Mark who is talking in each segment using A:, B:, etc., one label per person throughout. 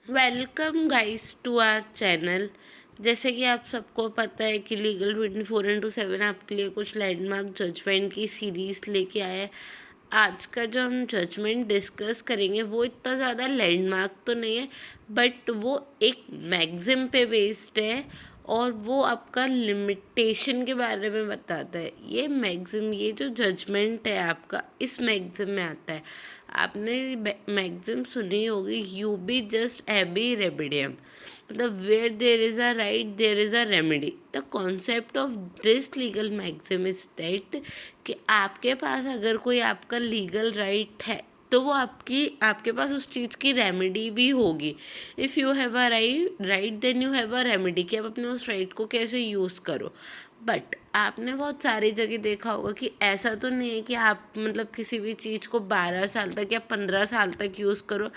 A: Welcome guys to our channel. जैसे कि आप सबको पता है कि लीगल 24/7 आपके लिए कुछ लैंडमार्क जजमेंट की सीरीज़ लेके आया है। आज का जो हम जजमेंट डिस्कस करेंगे वो इतना ज़्यादा लैंडमार्क तो नहीं है, बट वो एक मैगज़िम पे बेस्ड है और वो आपका लिमिटेशन के बारे में बताता है। ये मैगज़िम, ये जो जजमेंट है आपका, इस मैगज़िम में आता है। आपने मैगज़िम सुनी होगी, यू बी जस्ट एबी रेबिडियम, मतलब where there is a right there is a remedy. The concept of this legal maxim is that कि आपके पास अगर कोई आपका लीगल राइट है तो वो आपके पास उस चीज़ की रेमेडी भी होगी। If you have a right then you have a remedy, कि आप अपने उस राइट को कैसे यूज़ करो। बट आपने बहुत सारी जगह देखा होगा कि ऐसा तो नहीं है कि आप मतलब किसी भी चीज़ को 12 साल तक या 15 साल तक यूज़ करो,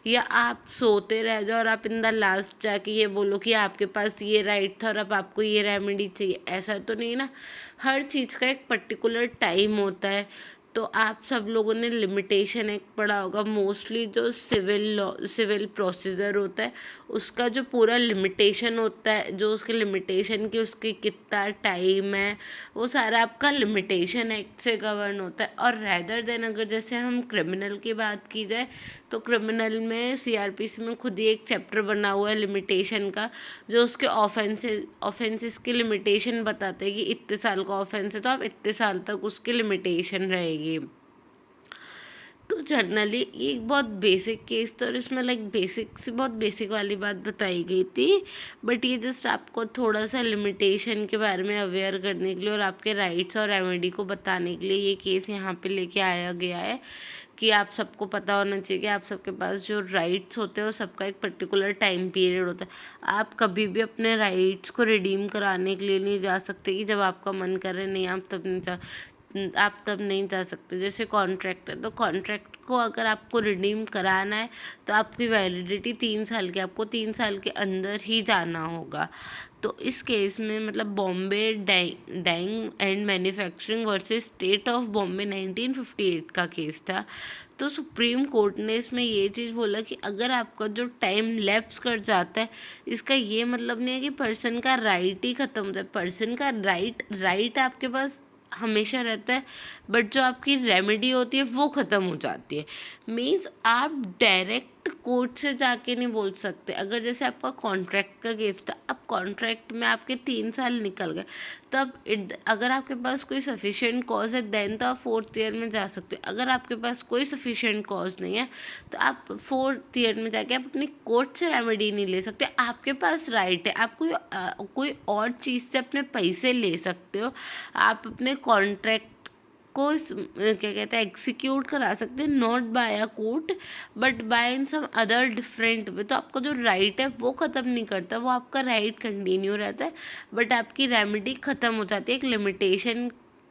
A: या आप सोते रह जाओ और आप इन द लास्ट जाके ये बोलो कि आपके पास ये राइट था और अब आपको ये रेमेडी चाहिए। ऐसा तो नहीं ना। हर चीज़ का एक पर्टिकुलर टाइम होता है। तो आप सब लोगों ने लिमिटेशन एक्ट पढ़ा होगा। मोस्टली जो सिविल प्रोसीजर होता है उसका जो पूरा लिमिटेशन होता है, जो उसके लिमिटेशन की उसकी कितना टाइम है, वो सारा आपका लिमिटेशन एक्ट से गवर्न होता है। और रैदर देन अगर जैसे हम क्रिमिनल की बात की जाए तो क्रिमिनल में सीआरपीसी में खुद ही एक चैप्टर बना हुआ है लिमिटेशन का, जो उसके ऑफेंसेस की लिमिटेशन बताते हैं कि इतने साल का ऑफेंस है तो आप इतने साल तक उसकी लिमिटेशन रहेगी। तो जनरली ये एक बहुत बेसिक केस था और इसमें लाइक बेसिक से बहुत बेसिक वाली बात बताई गई थी। बट ये जस्ट आपको थोड़ा सा लिमिटेशन के बारे में अवेयर करने के लिए और आपके राइट्स और रेमेडी को बताने के लिए ये केस यहाँ पे लेके आया गया है कि आप सबको पता होना चाहिए कि आप सबके पास जो राइट्स होते हैं वो सबका एक पर्टिकुलर टाइम पीरियड होता है। आप कभी भी अपने राइट्स को रिडीम कराने के लिए नहीं जा सकते कि जब आपका मन करे, नहीं आप तब नहीं जा सकते। जैसे कॉन्ट्रैक्ट है तो कॉन्ट्रैक्ट को अगर आपको रिडीम कराना है तो आपकी वैलिडिटी 3 साल की, आपको 3 साल के अंदर ही जाना होगा। तो इस केस में मतलब Bombay dyeing and manufacturing versus state of Bombay 1958 का केस था। तो सुप्रीम कोर्ट ने इसमें ये चीज़ बोला कि अगर आपका जो टाइम लैप्स कर जाता है, इसका ये मतलब नहीं है कि पर्सन का राइट ही ख़त्म हो जाए। पर्सन का राइट आपके पास हमेशा रहता है, बट जो आपकी रेमेडी होती है वो ख़त्म हो जाती है। मीन्स आप डायरेक्ट कोर्ट से जाके नहीं बोल सकते। अगर जैसे आपका कॉन्ट्रैक्ट का केस था, अब कॉन्ट्रैक्ट में आपके 3 साल निकल गए, तब अगर आपके पास कोई सफिशिएंट कॉज है देन तो आप 4th ईयर में जा सकते हो। अगर आपके पास कोई सफिशिएंट कॉज नहीं है तो आप 4th ईयर में जाके आप अपनी कोर्ट से रेमेडी नहीं ले सकते। आपके पास राइट है, आप कोई और चीज़ से अपने पैसे ले सकते हो। आप अपने कॉन्ट्रैक्ट को क्या कहते हैं एग्जीक्यूट करा सकते हैं, not by a court but by in some other different way. तो आपका जो राइट है वो ख़त्म नहीं करता, वो आपका राइट कंटिन्यू रहता है, बट आपकी रेमेडी ख़त्म हो जाती है एक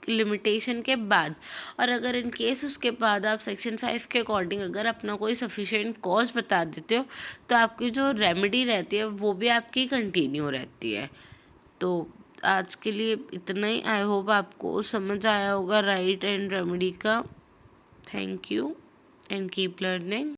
A: लिमिटेशन के बाद। और अगर इन केस उसके बाद आप सेक्शन 5 के अकॉर्डिंग अगर अपना कोई सफिशिएंट कॉज बता देते हो तो आपकी जो रेमेडी रहती है वो भी आपकी कंटिन्यू रहती है। तो आज के लिए इतना ही। आई होप आपको समझ आया होगा राइट एंड रेमेडी का। Thank you and keep learning.